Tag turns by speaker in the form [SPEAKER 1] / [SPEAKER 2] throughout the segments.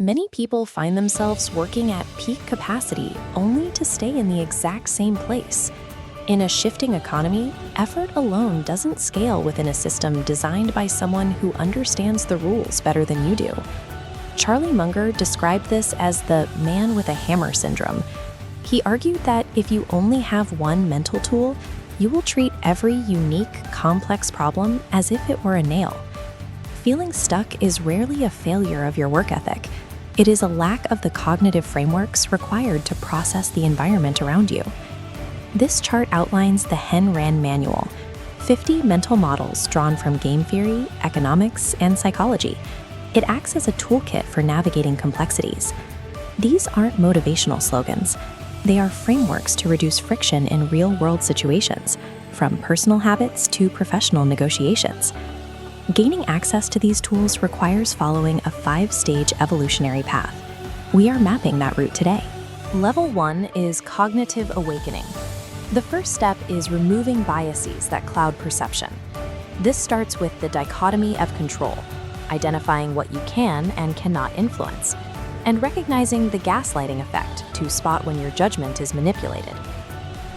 [SPEAKER 1] Many people find themselves working at peak capacity only to stay in the exact same place. In a shifting economy, effort alone doesn't scale within a system designed by someone who understands the rules better than you do. Charlie Munger described this as the man with a hammer syndrome. He argued that if you only have one mental tool, you will treat every unique, complex problem as if it were a nail. Feeling stuck is rarely a failure of your work ethic. It is a lack of the cognitive frameworks required to process the environment around you. This chart outlines the HenRen Manual, 50 mental models drawn from game theory, economics, and psychology. It acts as a toolkit for navigating complexities. These aren't motivational slogans. They are frameworks to reduce friction in real-world situations, from personal habits to professional negotiations. Gaining access to these tools requires following a 5-stage evolutionary path. We are mapping that route today. Level 1 is cognitive awakening. The first step is removing biases that cloud perception. This starts with the dichotomy of control, identifying what you can and cannot influence, and recognizing the gaslighting effect to spot when your judgment is manipulated.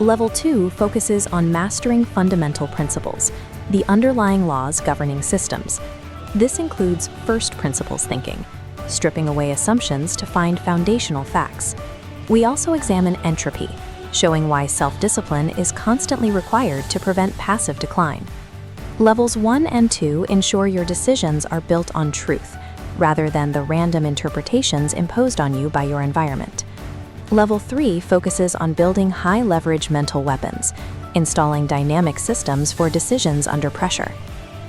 [SPEAKER 1] Level 2 focuses on mastering fundamental principles, the underlying laws governing systems. This includes first principles thinking, stripping away assumptions to find foundational facts. We also examine entropy, showing why self-discipline is constantly required to prevent passive decline. Levels 1 and 2 ensure your decisions are built on truth, rather than the random interpretations imposed on you by your environment. Level 3 focuses on building high-leverage mental weapons, installing dynamic systems for decisions under pressure.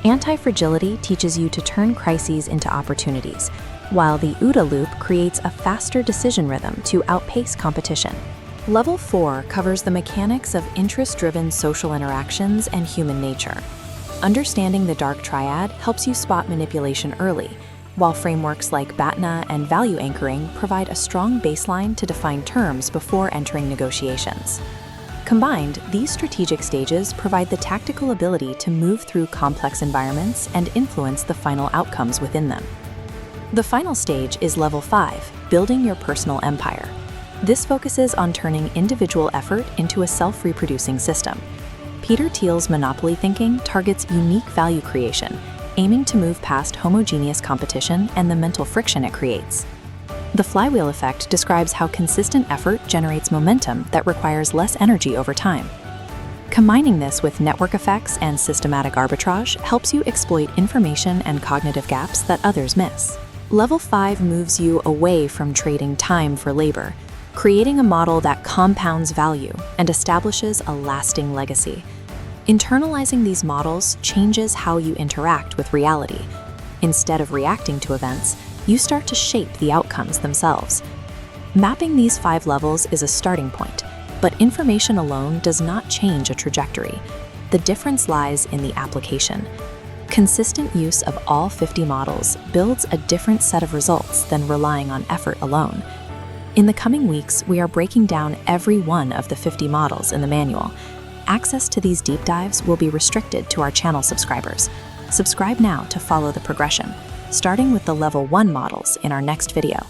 [SPEAKER 1] Anti-fragility teaches you to turn crises into opportunities, while the OODA loop creates a faster decision rhythm to outpace competition. Level 4 covers the mechanics of interest-driven social interactions and human nature. Understanding the dark triad helps you spot manipulation early, while frameworks like BATNA and value anchoring provide a strong baseline to define terms before entering negotiations. Combined, these strategic stages provide the tactical ability to move through complex environments and influence the final outcomes within them. The final stage is Level 5, building your personal empire. This focuses on turning individual effort into a self-reproducing system. Peter Thiel's monopoly thinking targets unique value creation, aiming to move past homogeneous competition and the mental friction it creates. The flywheel effect describes how consistent effort generates momentum that requires less energy over time. Combining this with network effects and systematic arbitrage helps you exploit information and cognitive gaps that others miss. Level 5 moves you away from trading time for labor, creating a model that compounds value and establishes a lasting legacy. Internalizing these models changes how you interact with reality. Instead of reacting to events, you start to shape the outcomes themselves. Mapping these 5 levels is a starting point, but information alone does not change a trajectory. The difference lies in the application. Consistent use of all 50 models builds a different set of results than relying on effort alone. In the coming weeks, we are breaking down every one of the 50 models in the manual. Access to these deep dives will be restricted to our channel subscribers. Subscribe now to follow the progression, starting with the Level 1 models in our next video.